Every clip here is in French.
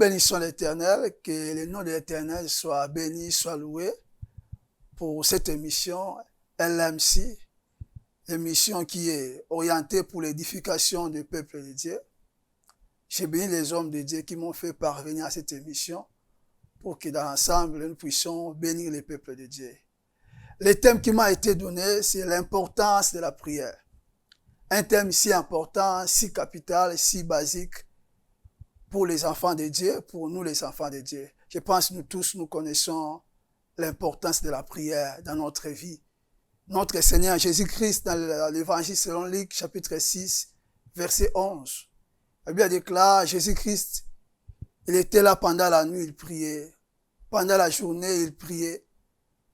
bénissons l'Éternel, que le nom de l'Éternel soit béni, soit loué pour cette émission LMC, émission qui est orientée pour l'édification du peuple de Dieu. J'ai béni les hommes de Dieu qui m'ont fait parvenir à cette émission pour que dans l'ensemble, nous puissions bénir le peuple de Dieu. Le thème qui m'a été donné, c'est l'importance de la prière. Un thème si important, si capital, si basique pour les enfants de Dieu, pour nous les enfants de Dieu. Je pense que nous tous, nous connaissons l'importance de la prière dans notre vie. Notre Seigneur Jésus-Christ, dans l'évangile selon Luc, chapitre 6, verset 11. La Bible déclare, Jésus-Christ, il était là pendant la nuit, il priait. Pendant la journée, il priait.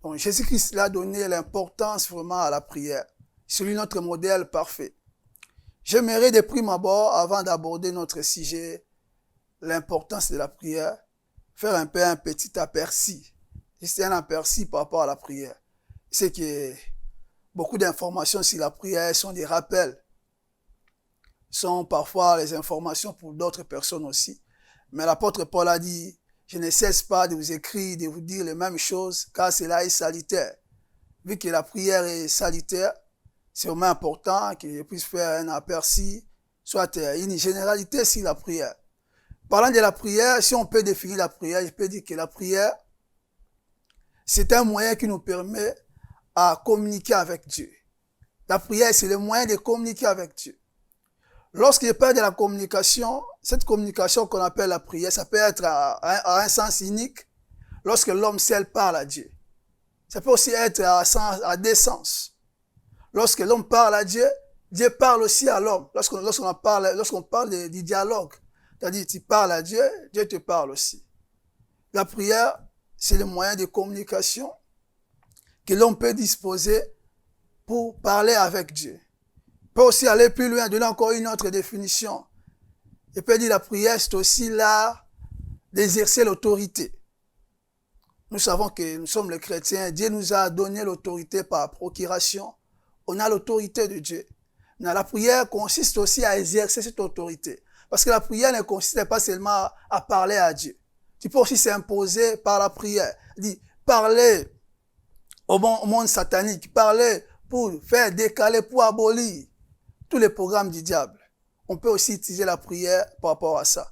Donc, Jésus-Christ a donné l'importance vraiment à la prière. C'est lui notre modèle parfait. J'aimerais de prime abord, avant d'aborder notre sujet, l'importance de la prière, faire un petit aperçu. C'est un aperçu par rapport à la prière. C'est que beaucoup d'informations sur la prière sont des rappels. Sont parfois les informations pour d'autres personnes aussi. Mais l'apôtre Paul a dit, je ne cesse pas de vous écrire, de vous dire les mêmes choses, car cela est salutaire. Vu que la prière est salutaire, c'est vraiment important que je puisse faire un aperçu, soit une généralité sur la prière. Parlant de la prière, si on peut définir la prière, je peux dire que la prière, c'est un moyen qui nous permet à communiquer avec Dieu. La prière, c'est le moyen de communiquer avec Dieu. Lorsque je parle de la communication, cette communication qu'on appelle la prière, ça peut être à un sens unique lorsque l'homme seul parle à Dieu. Ça peut aussi être à deux sens. Lorsque l'homme parle à Dieu, Dieu parle aussi à l'homme. Lorsqu'on parle du dialogue, c'est-à-dire tu parles à Dieu, Dieu te parle aussi. La prière, c'est le moyen de communication que l'homme peut disposer pour parler avec Dieu. Il peut aussi aller plus loin, donner encore une autre définition. Il peut dire la prière, c'est aussi l'art d'exercer l'autorité. Nous savons que nous sommes les chrétiens. Dieu nous a donné l'autorité par procuration. On a l'autorité de Dieu. Mais la prière consiste aussi à exercer cette autorité. Parce que la prière ne consiste pas seulement à parler à Dieu. Tu peux aussi s'imposer par la prière. Parler au monde satanique. Parler pour faire décaler, pour abolir tous les programmes du diable. On peut aussi utiliser la prière par rapport à ça.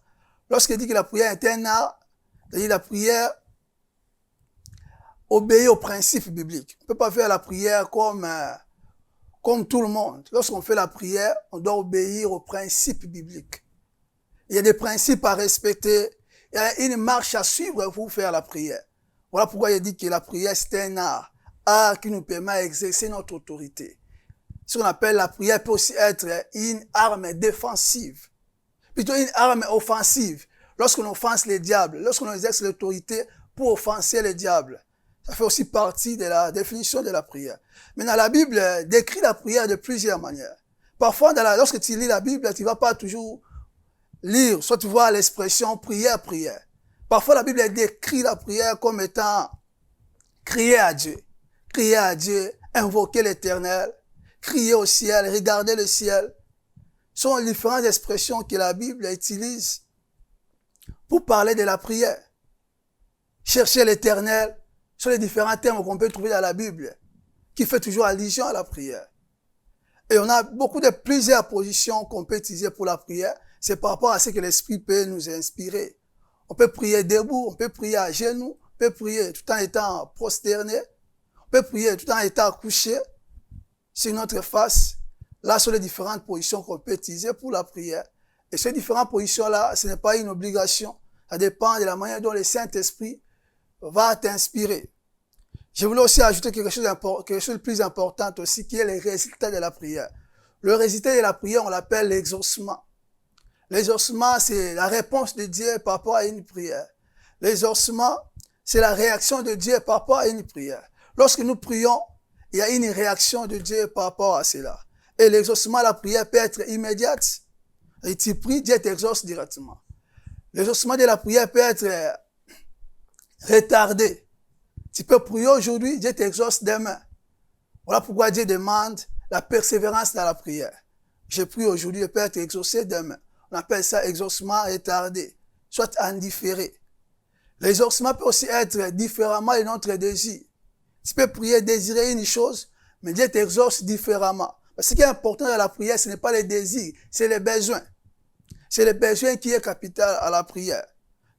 Lorsqu'il dit que la prière est un art, c'est-à-dire la prière obéit aux principes bibliques. On ne peut pas faire la prière comme tout le monde. Lorsqu'on fait la prière, on doit obéir aux principes bibliques. Il y a des principes à respecter. Il y a une marche à suivre pour faire la prière. Voilà pourquoi il dit que la prière, c'est un art qui nous permet d'exercer notre autorité. Ce qu'on appelle la prière peut aussi être une arme défensive. Plutôt une arme offensive. Lorsqu'on offense les diables, lorsqu'on exerce l'autorité pour offenser les diables. Ça fait aussi partie de la définition de la prière. Maintenant, la Bible décrit la prière de plusieurs manières. Parfois, lorsque tu lis la Bible, tu ne vas pas toujours lire, soit tu vois l'expression prière, prière. Parfois, la Bible décrit la prière comme étant crier à Dieu, invoquer l'Éternel, crier au ciel, regarder le ciel. Ce sont les différentes expressions que la Bible utilise pour parler de la prière. Chercher l'Éternel, ce sont les différents termes qu'on peut trouver dans la Bible, qui fait toujours allusion à la prière. Et on a plusieurs positions qu'on peut utiliser pour la prière. C'est par rapport à ce que l'Esprit peut nous inspirer. On peut prier debout, on peut prier à genoux, on peut prier tout en étant prosterné, on peut prier tout en étant couché sur notre face. Là, ce sont les différentes positions qu'on peut utiliser pour la prière. Et ces différentes positions-là, ce n'est pas une obligation. Ça dépend de la manière dont le Saint-Esprit va t'inspirer. Je voulais aussi ajouter quelque chose de plus important aussi, qui est le résultat de la prière. Le résultat de la prière, on l'appelle l'exaucement. L'exaucement, c'est la réponse de Dieu par rapport à une prière. L'exaucement, c'est la réaction de Dieu par rapport à une prière. Lorsque nous prions, il y a une réaction de Dieu par rapport à cela. Et l'exaucement, la prière peut être immédiate. Et tu pries, Dieu t'exauce directement. L'exaucement de la prière peut être retardé. Tu peux prier aujourd'hui, Dieu t'exauce demain. Voilà pourquoi Dieu demande la persévérance dans la prière. Je prie aujourd'hui, je peux être exaucé demain. On appelle ça exaucement retardé. soit en différé. L'exaucement peut aussi être différemment de notre désir. Tu peux prier, désirer une chose, mais Dieu t'exauce différemment. Parce que ce qui est important dans la prière, ce n'est pas les désirs, c'est les besoins. C'est le besoin qui est capital à la prière.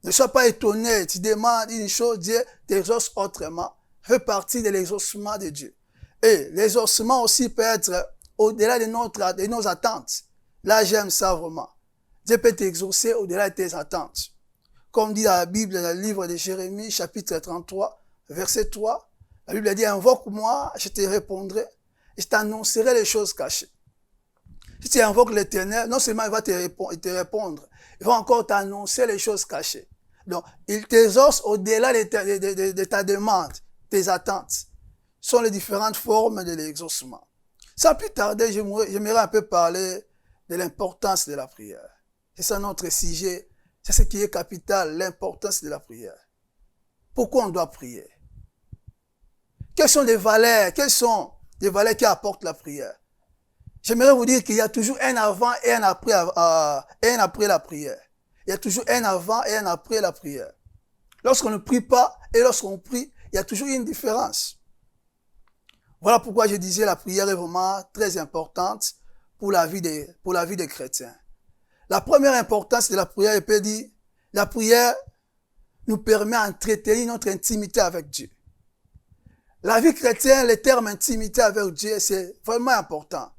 Ne sois pas étonné, tu demandes une chose, Dieu t'exauce autrement. Fait partie de l'exaucement de Dieu. Et l'exaucement aussi peut être au-delà de nos attentes. Là, j'aime ça vraiment. Dieu peut t'exaucer au-delà de tes attentes. Comme dit la Bible dans le livre de Jérémie, chapitre 33, verset 3, la Bible dit, invoque-moi, je te répondrai, et je t'annoncerai les choses cachées. Si tu invoques l'Éternel, non seulement il va te répondre, il va encore t'annoncer les choses cachées. Donc, il t'exauce au-delà de ta demande, tes attentes. Ce sont les différentes formes de l'exaucement. Sans plus tarder, j'aimerais un peu parler de l'importance de la prière. C'est ça notre sujet, c'est ce qui est capital, l'importance de la prière. Pourquoi on doit prier? Quelles sont les valeurs qui apportent la prière? J'aimerais vous dire qu'il y a toujours un avant et un après la prière. Il y a toujours un avant et un après la prière. Lorsqu'on ne prie pas et lorsqu'on prie, il y a toujours une différence. Voilà pourquoi je disais la prière est vraiment très importante pour la vie des chrétiens. La première importance de la prière, je peux dire, la prière nous permet d'entretenir notre intimité avec Dieu. La vie chrétienne, le terme intimité avec Dieu, c'est vraiment important.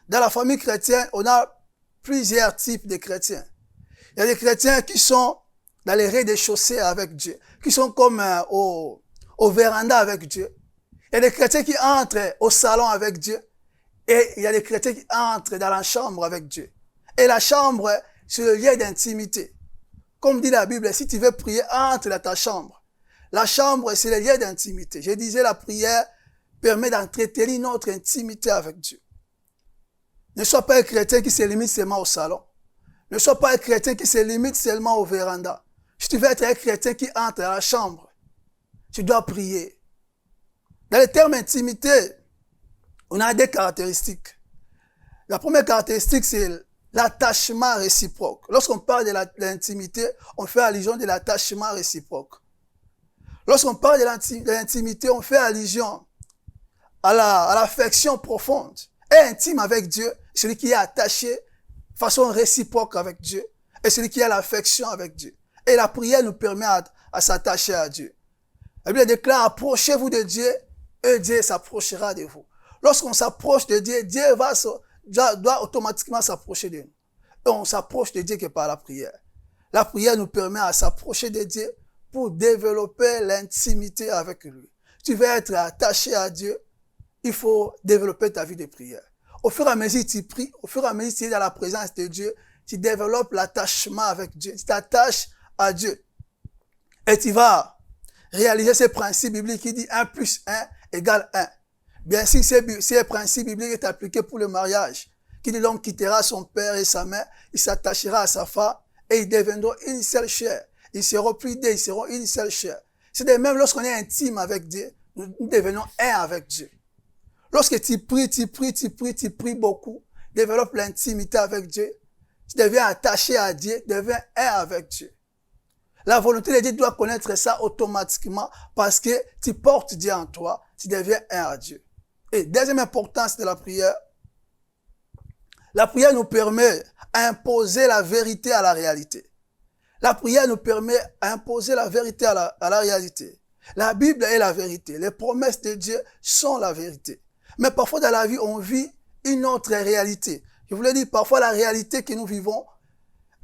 Dans la famille chrétienne, on a plusieurs types de chrétiens. Il y a des chrétiens qui sont dans les rez-de-chaussée avec Dieu, qui sont comme au véranda avec Dieu. Il y a des chrétiens qui entrent au salon avec Dieu. Et il y a des chrétiens qui entrent dans la chambre avec Dieu. Et la chambre, c'est le lieu d'intimité. Comme dit la Bible, si tu veux prier, entre dans ta chambre. La chambre, c'est le lieu d'intimité. Je disais, la prière permet d'entretenir notre intimité avec Dieu. Ne sois pas un chrétien qui se limite seulement au salon. Ne sois pas un chrétien qui se limite seulement au véranda. Si tu veux être un chrétien qui entre dans la chambre, tu dois prier. Dans le terme intimité, on a des caractéristiques. La première caractéristique, c'est l'attachement réciproque. Lorsqu'on parle de l'intimité, on fait allusion de l'attachement réciproque. Lorsqu'on parle de l'intimité, on fait allusion à l'affection profonde et intime avec Dieu, celui qui est attaché de façon réciproque avec Dieu et celui qui a l'affection avec Dieu. Et la prière nous permet à s'attacher à Dieu. La Bible déclare, approchez-vous de Dieu et Dieu s'approchera de vous. Lorsqu'on s'approche de Dieu, Dieu doit automatiquement s'approcher de nous. Et on s'approche de Dieu que par la prière. La prière nous permet à s'approcher de Dieu pour développer l'intimité avec lui. Tu veux être attaché à Dieu, il faut développer ta vie de prière. Au fur et à mesure que tu pries, au fur et à mesure que tu es dans la présence de Dieu, tu développes l'attachement avec Dieu. Tu t'attaches à Dieu. Et tu vas réaliser ce principe biblique qui dit 1 plus 1 égale 1. Bien sûr, ce principe biblique est appliqué pour le mariage, qui dit l'homme quittera son père et sa mère, il s'attachera à sa femme et ils deviendront une seule chair. Ils seront plus deux, ils seront une seule chair. C'est de même lorsqu'on est intime avec Dieu, nous devenons un avec Dieu. Lorsque tu pries beaucoup, développe l'intimité avec Dieu, tu deviens attaché à Dieu, deviens un avec Dieu. La volonté de Dieu doit connaître ça automatiquement parce que tu portes Dieu en toi, tu deviens un à Dieu. Et deuxième importance de la prière nous permet d'imposer la vérité à la réalité. La prière nous permet d'imposer la vérité à la réalité. La Bible est la vérité. Les promesses de Dieu sont la vérité. Mais parfois dans la vie, on vit une autre réalité. Je voulais dire, parfois la réalité que nous vivons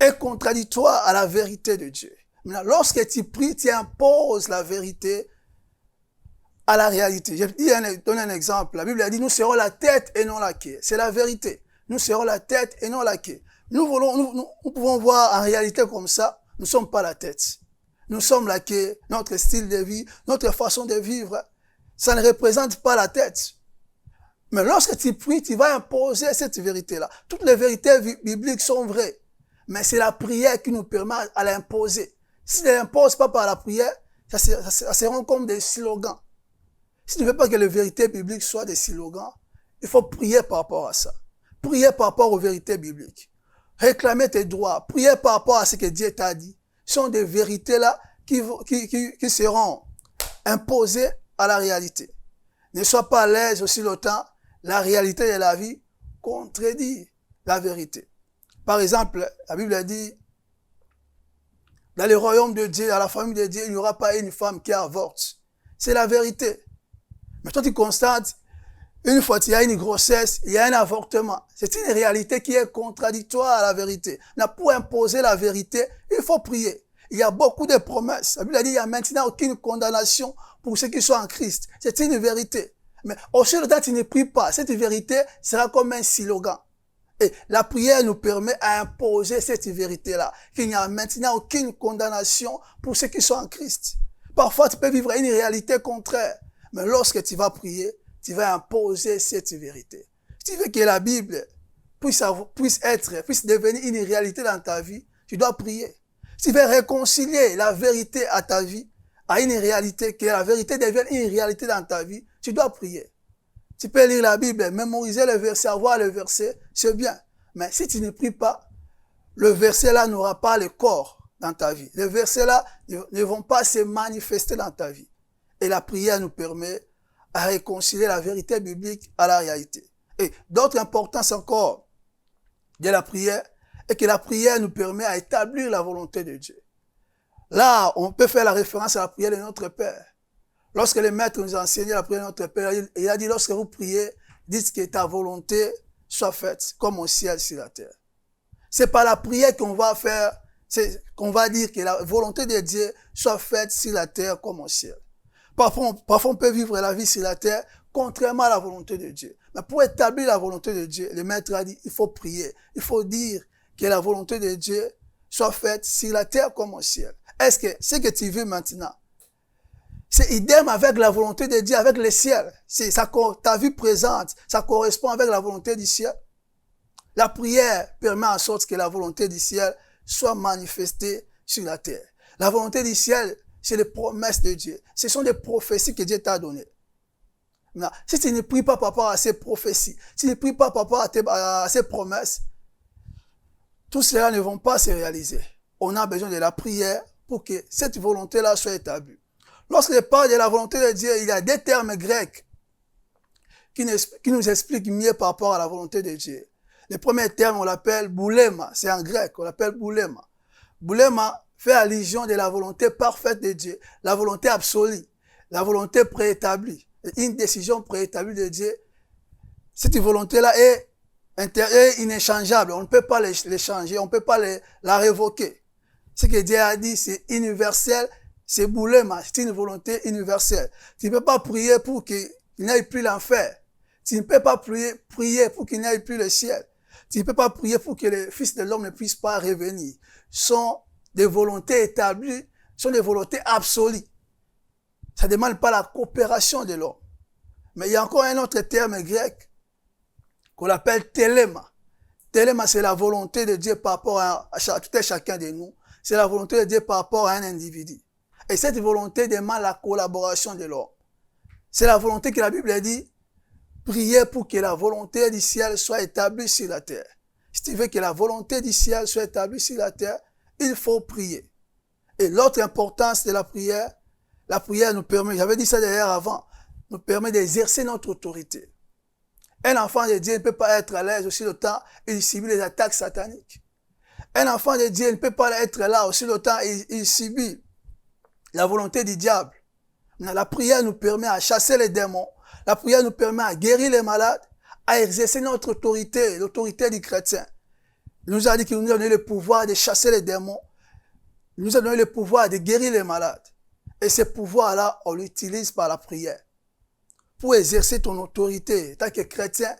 est contradictoire à la vérité de Dieu. Maintenant, lorsque tu pries, tu imposes la vérité à la réalité. Je vais donner un exemple. La Bible a dit, nous serons la tête et non la queue. C'est la vérité. Nous serons la tête et non la queue. Nous pouvons voir en réalité comme ça, nous ne sommes pas la tête. Nous sommes la queue, notre style de vie, notre façon de vivre. Ça ne représente pas la tête. Mais lorsque tu pries, tu vas imposer cette vérité-là. Toutes les vérités bibliques sont vraies. Mais c'est la prière qui nous permet à l'imposer. Si tu ne l'imposes pas par la prière, ça sera comme des slogans. Si tu ne veux pas que les vérités bibliques soient des slogans, il faut prier par rapport à ça. Prier par rapport aux vérités bibliques. Réclamer tes droits. Prier par rapport à ce que Dieu t'a dit. sont des vérités là qui seront imposées à la réalité. Ne sois pas à l'aise aussi longtemps, la réalité de la vie contredit la vérité. Par exemple, la Bible dit, dans le royaume de Dieu, dans la famille de Dieu, il n'y aura pas une femme qui avorte. C'est la vérité. Mais toi, tu constates, une fois qu'il y a une grossesse, il y a un avortement. C'est une réalité qui est contradictoire à la vérité. Pour imposer la vérité, il faut prier. Il y a beaucoup de promesses. La Bible a dit, il n'y a maintenant aucune condamnation pour ceux qui sont en Christ. C'est une vérité. Mais au seul temps, tu ne pries pas. Cette vérité sera comme un slogan. Et la prière nous permet à imposer cette vérité-là. Qu'il n'y a maintenant aucune condamnation pour ceux qui sont en Christ. Parfois, tu peux vivre une réalité contraire. Mais lorsque tu vas prier, tu vas imposer cette vérité. Si tu veux que la Bible puisse devenir une réalité dans ta vie, tu dois prier. Si tu veux réconcilier la vérité à ta vie, à une réalité, que la vérité devienne une réalité dans ta vie, tu dois prier. Tu peux lire la Bible, mémoriser le verset, avoir le verset, c'est bien. Mais si tu ne pries pas, le verset là n'aura pas le corps dans ta vie. Les versets là ne vont pas se manifester dans ta vie. Et la prière nous permet à réconcilier la vérité biblique à la réalité. Et d'autres importances encore de la prière est que la prière nous permet à établir la volonté de Dieu. Là, on peut faire la référence à la prière de notre Père. Lorsque le maître nous a enseigné la prière de notre Père, il a dit, lorsque vous priez, dites que ta volonté soit faite comme au ciel sur la terre. C'est par la prière qu'on va faire, qu'on va dire que la volonté de Dieu soit faite sur la terre comme au ciel. Parfois, on peut vivre la vie sur la terre contrairement à la volonté de Dieu. Mais pour établir la volonté de Dieu, le maître a dit, il faut prier. Il faut dire que la volonté de Dieu soit faite sur la terre comme au ciel. Est-ce que ce que tu veux maintenant, c'est idem avec la volonté de Dieu, avec le ciel? Ta vie présente, ça correspond avec la volonté du ciel? La prière permet en sorte que la volonté du ciel soit manifestée sur la terre. La volonté du ciel, c'est les promesses de Dieu. Ce sont des prophéties que Dieu t'a données. Maintenant, si tu ne pries pas par rapport à ces prophéties, si tu ne pries pas par rapport à ces promesses, tout cela ne vont pas se réaliser. On a besoin de la prière pour que cette volonté-là soit établie. Lorsque je parle de la volonté de Dieu, il y a des termes grecs qui nous expliquent mieux par rapport à la volonté de Dieu. Le premier terme, on l'appelle boulema. C'est en grec, on l'appelle boulema. Boulema fait allusion de la volonté parfaite de Dieu, la volonté absolue, la volonté préétablie, une décision préétablie de Dieu. Cette volonté-là est inéchangeable. On ne peut pas l'échanger, on ne peut pas la révoquer. Ce que Dieu a dit, c'est universel, c'est boulema, c'est une volonté universelle. Tu ne peux pas prier pour qu'il n'y ait plus l'enfer. Tu ne peux pas prier pour qu'il n'y ait plus le ciel. Tu ne peux pas prier pour que le Fils de l'homme ne puisse pas revenir. Ce sont des volontés établies, ce sont des volontés absolues. Ça ne demande pas la coopération de l'homme. Mais il y a encore un autre terme grec qu'on appelle téléma. Téléma, c'est la volonté de Dieu par rapport à tout et chacun de nous. C'est la volonté de Dieu par rapport à un individu. Et cette volonté demande la collaboration de l'homme. C'est la volonté que la Bible dit, priez pour que la volonté du ciel soit établie sur la terre. Si tu veux que la volonté du ciel soit établie sur la terre, il faut prier. Et l'autre importance de la prière nous permet, j'avais dit ça d'ailleurs avant, nous permet d'exercer notre autorité. Un enfant de Dieu ne peut pas être à l'aise aussi longtemps, il subit les attaques sataniques. Un enfant de Dieu ne peut pas être là aussi longtemps, il subit la volonté du diable. La prière nous permet à chasser les démons. La prière nous permet à guérir les malades, à exercer notre autorité, l'autorité du chrétien. Il nous a dit qu'il nous a donné le pouvoir de chasser les démons. Il nous a donné le pouvoir de guérir les malades. Et ce pouvoir-là, on l'utilise par la prière. Pour exercer ton autorité, tant que chrétien,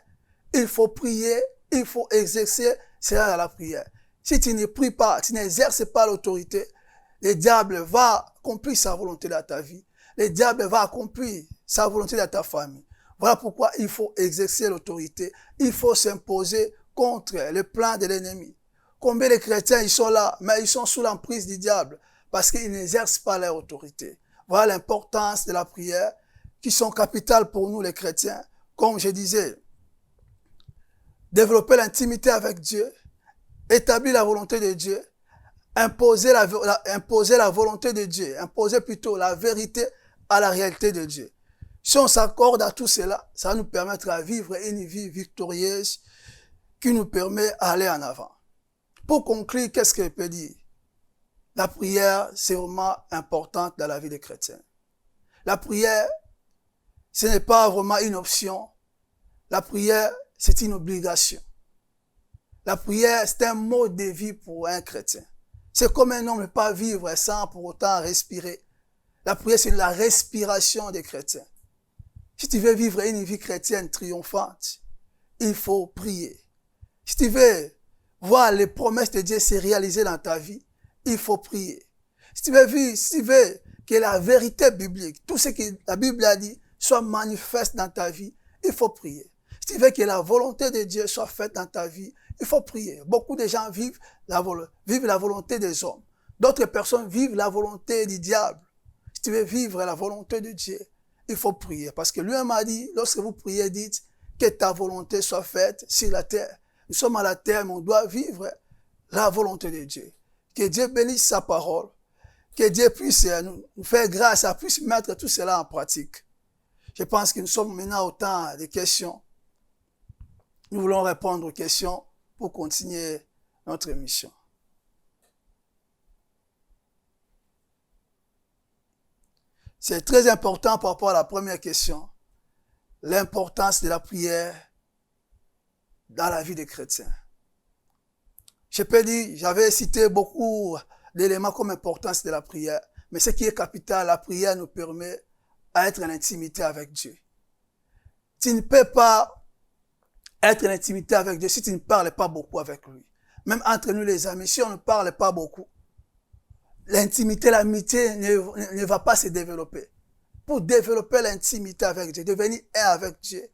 il faut prier, il faut exercer cela dans la prière. Si tu ne pries pas, tu n'exerces pas l'autorité, le diable va accomplir sa volonté dans ta vie. Le diable va accomplir sa volonté dans ta famille. Voilà pourquoi il faut exercer l'autorité. Il faut s'imposer contre le plan de l'ennemi. Combien de chrétiens ils sont là, mais ils sont sous l'emprise du diable parce qu'ils n'exercent pas leur autorité. Voilà l'importance de la prière qui sont capitales pour nous les chrétiens. Comme je disais, développer l'intimité avec Dieu, établir la volonté de Dieu, imposer la volonté de Dieu, imposer plutôt la vérité à la réalité de Dieu. Si on s'accorde à tout cela, ça va nous permettre à vivre une vie victorieuse qui nous permet d'aller en avant. Pour conclure, qu'est-ce que je peux dire? La prière, c'est vraiment importante dans la vie des chrétiens. La prière, ce n'est pas vraiment une option. La prière, c'est une obligation. La prière, c'est un mode de vie pour un chrétien. C'est comme un homme ne peut pas vivre sans pour autant respirer. La prière, c'est la respiration des chrétiens. Si tu veux vivre une vie chrétienne triomphante, il faut prier. Si tu veux voir les promesses de Dieu se réaliser dans ta vie, il faut prier. Si tu veux que la vérité biblique, tout ce que la Bible a dit, soit manifeste dans ta vie, il faut prier. Si tu veux que la volonté de Dieu soit faite dans ta vie, il faut prier. Beaucoup de gens vivent la volonté des hommes. D'autres personnes vivent la volonté du diable. Si tu veux vivre la volonté de Dieu, il faut prier. Parce que lui-même a dit, lorsque vous priez, dites que ta volonté soit faite sur la terre. Nous sommes à la terre, mais on doit vivre la volonté de Dieu. Que Dieu bénisse sa parole. Que Dieu puisse nous faire grâce, puisse mettre tout cela en pratique. Je pense que nous sommes maintenant au temps des questions. Nous voulons répondre aux questions pour continuer notre mission. C'est très important par rapport à la première question, l'importance de la prière dans la vie des chrétiens. Je peux dire, j'avais cité beaucoup d'éléments comme importance de la prière, mais ce qui est capital, la prière nous permet d'être en intimité avec Dieu. Tu ne peux pas être en intimité avec Dieu si tu ne parles pas beaucoup avec lui. Même entre nous les amis, si on ne parle pas beaucoup, l'intimité, l'amitié ne va pas se développer. Pour développer l'intimité avec Dieu, devenir un avec Dieu,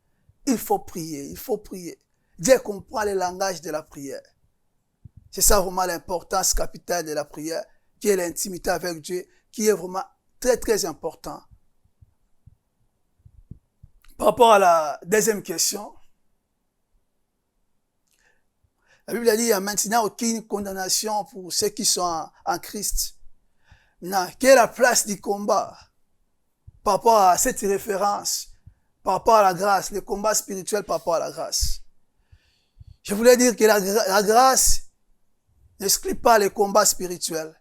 il faut prier, il faut prier. Dieu comprend le langage de la prière. C'est ça vraiment l'importance capitale de la prière, qui est l'intimité avec Dieu, qui est vraiment très très important. Par rapport à la deuxième question, la Bible a dit, il n'y a maintenant aucune condamnation pour ceux qui sont en Christ. Maintenant, quelle est la place du combat par rapport à cette référence, par rapport à la grâce, le combat spirituel par rapport à la grâce? Je voulais dire que la grâce n'exclut pas le combat spirituel.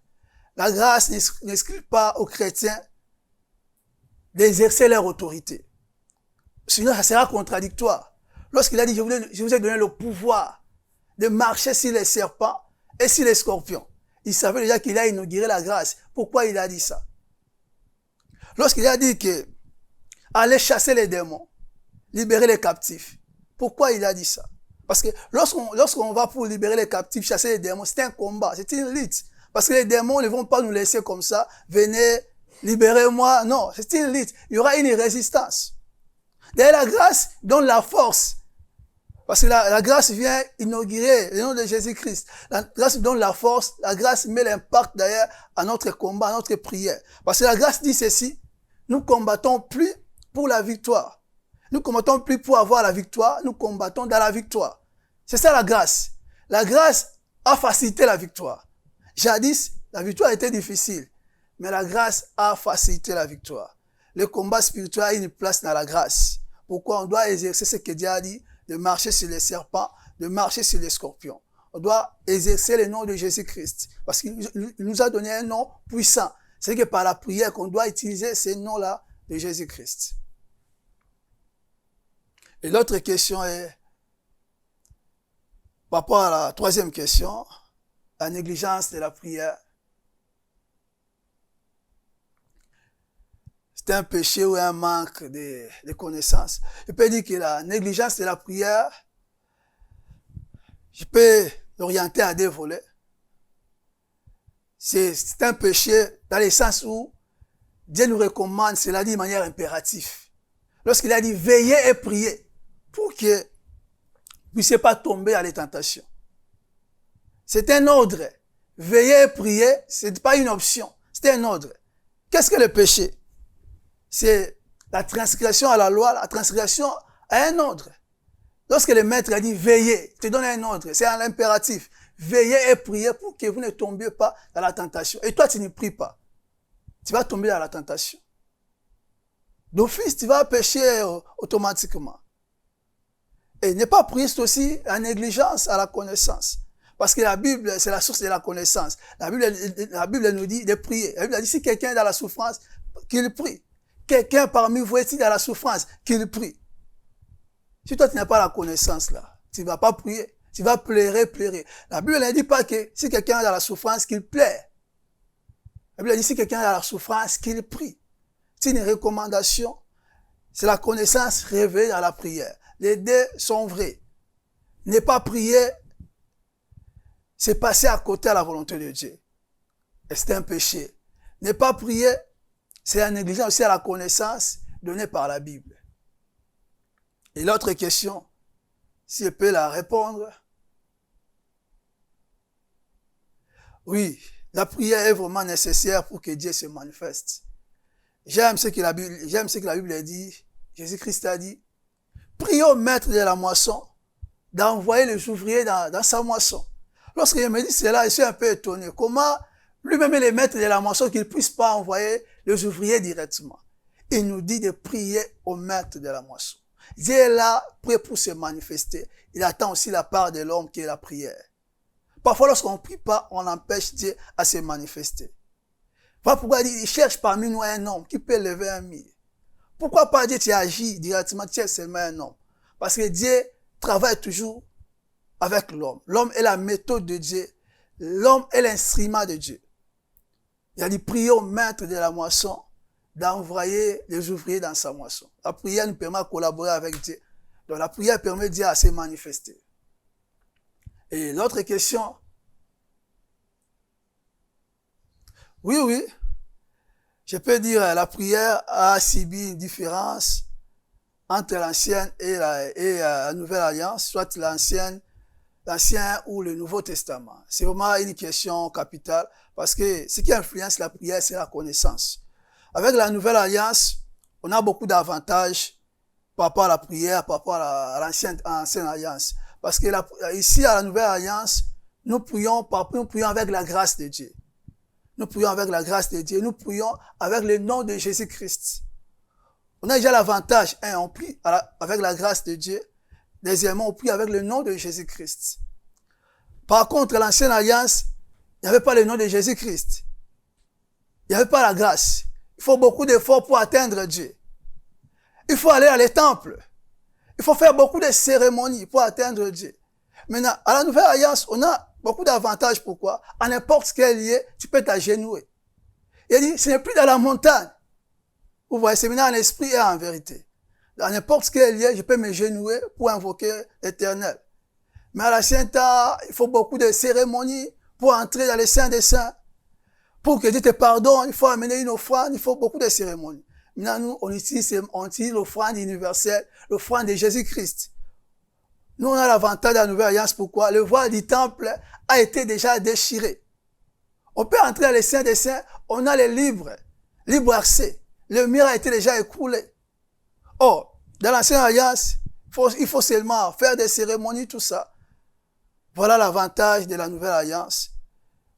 La grâce n'exclut pas aux chrétiens d'exercer leur autorité. Sinon, ça sera contradictoire. Lorsqu'il a dit, je vous ai donné le pouvoir de marcher sur les serpents et sur les scorpions. Il savait déjà qu'il a inauguré la grâce. Pourquoi il a dit ça? Lorsqu'il a dit que aller chasser les démons, libérer les captifs. Pourquoi il a dit ça? Parce que lorsqu'on va pour libérer les captifs, chasser les démons, c'est un combat, c'est une lutte. Parce que les démons ne vont pas nous laisser comme ça, venez, libérez-moi. Non, c'est une lutte. Il y aura une résistance. D'ailleurs, la grâce donne la force. Parce que la grâce vient inaugurer le nom de Jésus-Christ. La grâce donne la force, la grâce met l'impact d'ailleurs à notre combat, à notre prière. Parce que la grâce dit ceci, nous combattons plus pour la victoire. Nous combattons plus pour avoir la victoire, nous combattons dans la victoire. C'est ça la grâce. La grâce a facilité la victoire. Jadis, la victoire était difficile, mais la grâce a facilité la victoire. Le combat spirituel a une place dans la grâce. Pourquoi on doit exercer ce que Dieu a dit, de marcher sur les serpents, de marcher sur les scorpions. On doit exercer le nom de Jésus-Christ, parce qu'il nous a donné un nom puissant. C'est que par la prière qu'on doit utiliser ce nom-là de Jésus-Christ. Et l'autre question est, par rapport à la troisième question, la négligence de la prière. C'est un péché ou un manque de connaissances. Je peux dire que la négligence de la prière, je peux l'orienter à deux volets. C'est un péché dans le sens où Dieu nous recommande, cela dit de manière impérative. Lorsqu'il a dit veillez et priez pour que vous ne puissiez pas tomber à la tentation. C'est un ordre. Veillez et prier, ce n'est pas une option. C'est un ordre. Qu'est-ce que le péché? C'est la transgression à la loi, la transgression à un ordre. Lorsque le maître a dit veillez, il te donne un ordre, c'est un impératif. veillez et priez pour que vous ne tombiez pas dans la tentation. Et toi, tu ne pries pas. Tu vas tomber dans la tentation. D'office, tu vas pécher automatiquement. Et ne pas prier, c'est aussi la négligence à la connaissance. Parce que la Bible, c'est la source de la connaissance. La Bible nous dit de prier. La Bible dit, si quelqu'un est dans la souffrance, qu'il prie. Quelqu'un parmi vous est dans la souffrance, qu'il prie. Si toi, tu n'as pas la connaissance, là, tu ne vas pas prier. Tu vas pleurer. La Bible ne dit pas que si quelqu'un est dans la souffrance, qu'il pleure. La Bible dit, si quelqu'un est dans la souffrance, qu'il prie. C'est une recommandation. C'est la connaissance révélée dans la prière. Les deux sont vrais. Ne pas prier, c'est passer à côté à la volonté de Dieu. Et c'est un péché. Ne pas prier, c'est la négligence aussi à la connaissance donnée par la Bible. Et l'autre question, si je peux la répondre. Oui, la prière est vraiment nécessaire pour que Dieu se manifeste. J'aime ce que la Bible dit. Jésus-Christ a dit, priez au maître de la moisson d'envoyer les ouvriers dans sa moisson. Lorsque je me dis cela, je suis un peu étonné. Comment lui-même est le maître de la moisson qu'il ne puisse pas envoyer les ouvriers directement? Il nous dit de prier au maître de la moisson. Dieu est là, prêt pour se manifester. Il attend aussi la part de l'homme qui est la prière. Parfois, lorsqu'on ne prie pas, on empêche Dieu à se manifester. Voilà pourquoi il cherche parmi nous un homme qui peut lever un mur. Pourquoi pas Dieu, tu agis directement, tu es seulement un homme? Parce que Dieu travaille toujours avec l'homme. L'homme est la méthode de Dieu. L'homme est l'instrument de Dieu. Il a dit, priez au maître de la moisson d'envoyer les ouvriers dans sa moisson. La prière nous permet de collaborer avec Dieu. Donc la prière permet Dieu à se manifester. Et l'autre question. Oui. Je peux dire la prière a subi une différence entre l'ancienne et la nouvelle alliance, soit l'ancien ou le Nouveau Testament. C'est vraiment une question capitale parce que ce qui influence la prière, c'est la connaissance. Avec la nouvelle alliance, on a beaucoup d'avantages par rapport à la prière, par rapport à l'ancienne alliance. Parce que ici, à la nouvelle alliance, nous prions avec la grâce de Dieu. Nous prions avec la grâce de Dieu. Nous prions avec le nom de Jésus-Christ. On a déjà l'avantage. On prie avec la grâce de Dieu. Deuxièmement, on prie avec le nom de Jésus-Christ. Par contre, l'ancienne alliance, il n'y avait pas le nom de Jésus-Christ. Il n'y avait pas la grâce. Il faut beaucoup d'efforts pour atteindre Dieu. Il faut aller à les temples. Il faut faire beaucoup de cérémonies pour atteindre Dieu. Maintenant, à la nouvelle alliance, on a beaucoup d'avantages. Pourquoi? À n'importe quel lieu, tu peux t'agenouiller. Il dit, ce n'est plus dans la montagne. Vous voyez, c'est maintenant en esprit et en vérité. Dans n'importe quel lieu, je peux me genouiller pour invoquer l'Éternel. Mais à l'ancien temps, il faut beaucoup de cérémonies pour entrer dans les saints des saints. Pour que Dieu te pardonne, il faut amener une offrande, il faut beaucoup de cérémonies. Maintenant, nous, on utilise l'offrande universelle, l'offrande de Jésus-Christ. Nous, on a l'avantage de la nouvelle alliance. Pourquoi? Le voile du temple a été déjà déchiré. On peut entrer dans les saints des saints, on a les libre accès. Le mur a été déjà écoulé. Or, dans l'ancienne alliance, il faut seulement faire des cérémonies, tout ça. Voilà l'avantage de la nouvelle alliance.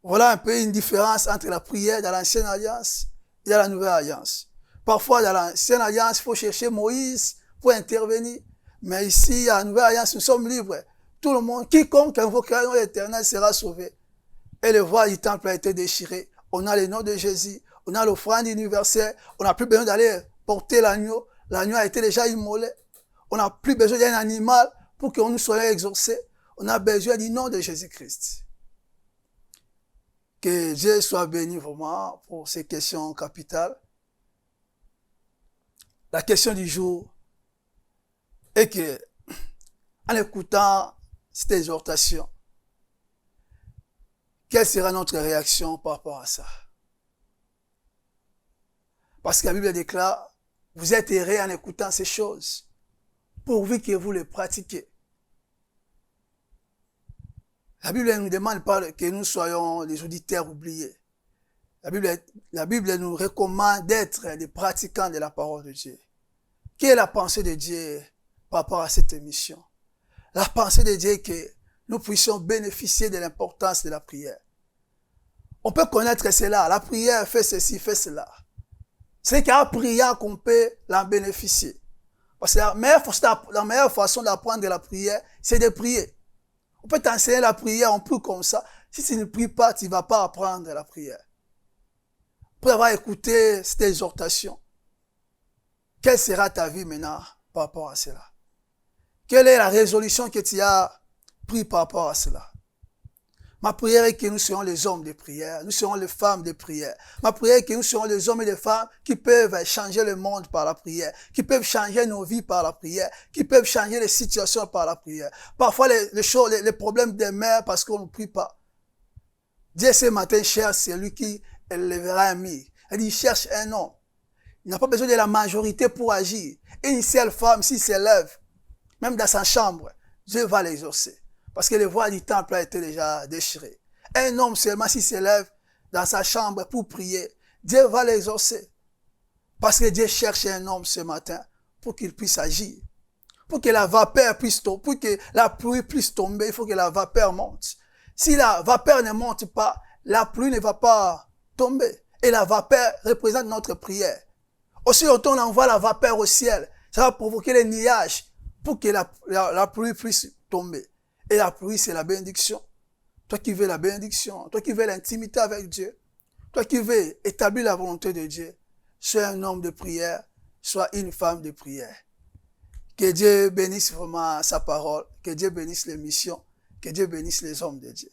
Voilà un peu une différence entre la prière dans l'ancienne alliance et dans la nouvelle alliance. Parfois, dans l'ancienne alliance, il faut chercher Moïse pour intervenir. Mais ici, à la nouvelle alliance, nous sommes libres. Tout le monde, quiconque invoquera le nom de l'Éternel sera sauvé. Et le voile du temple a été déchiré. On a le nom de Jésus. On a l'offrande universelle. On n'a plus besoin d'aller porter l'agneau. L'agneau a été déjà immolé. On n'a plus besoin d'un animal pour qu'on nous soit exaucés. On a besoin du nom de Jésus-Christ. Que Dieu soit béni vraiment pour ces questions capitales. La question du jour est que, en écoutant cette exhortation, quelle sera notre réaction par rapport à ça? Parce que la Bible déclare, vous êtes errés en écoutant ces choses, pourvu que vous les pratiquiez. La Bible nous demande pas que nous soyons des auditeurs oubliés. La Bible nous recommande d'être des pratiquants de la parole de Dieu. Quelle est la pensée de Dieu par rapport à cette émission? La pensée de Dieu est que nous puissions bénéficier de l'importance de la prière. On peut connaître cela. La prière fait ceci, fait cela. C'est qu'à prière qu'on peut l'en bénéficier. Parce que la meilleure façon d'apprendre la prière, c'est de prier. On peut t'enseigner la prière, on prie comme ça. Si tu ne pries pas, tu ne vas pas apprendre la prière. Pour avoir écouté cette exhortation, quelle sera ta vie maintenant par rapport à cela? Quelle est la résolution que tu as prise par rapport à cela? Ma prière est que nous serons les hommes de prière, nous serons les femmes de prière. Ma prière est que nous serons les hommes et les femmes qui peuvent changer le monde par la prière, qui peuvent changer nos vies par la prière, qui peuvent changer les situations par la prière. Parfois les problèmes des mères parce qu'on ne prie pas. Dieu ce matin cherche celui qui élèvera un mur. Il dit, il cherche un homme. Il n'a pas besoin de la majorité pour agir. Une seule femme, s'il s'élève, même dans sa chambre, Dieu va l'exaucer. Parce que les voies du temple ont été déjà déchirées. Un homme seulement s'il s'élève dans sa chambre pour prier, Dieu va l'exaucer. Parce que Dieu cherche un homme ce matin pour qu'il puisse agir. Pour que la vapeur puisse tomber, pour que la pluie puisse tomber, il faut que la vapeur monte. Si la vapeur ne monte pas, la pluie ne va pas tomber. Et la vapeur représente notre prière. Aussi longtemps on envoie la vapeur au ciel, ça va provoquer les nuages pour que la pluie puisse tomber. Et la pluie, c'est la bénédiction. Toi qui veux la bénédiction, toi qui veux l'intimité avec Dieu, toi qui veux établir la volonté de Dieu, sois un homme de prière, sois une femme de prière. Que Dieu bénisse vraiment sa parole, que Dieu bénisse les missions, que Dieu bénisse les hommes de Dieu.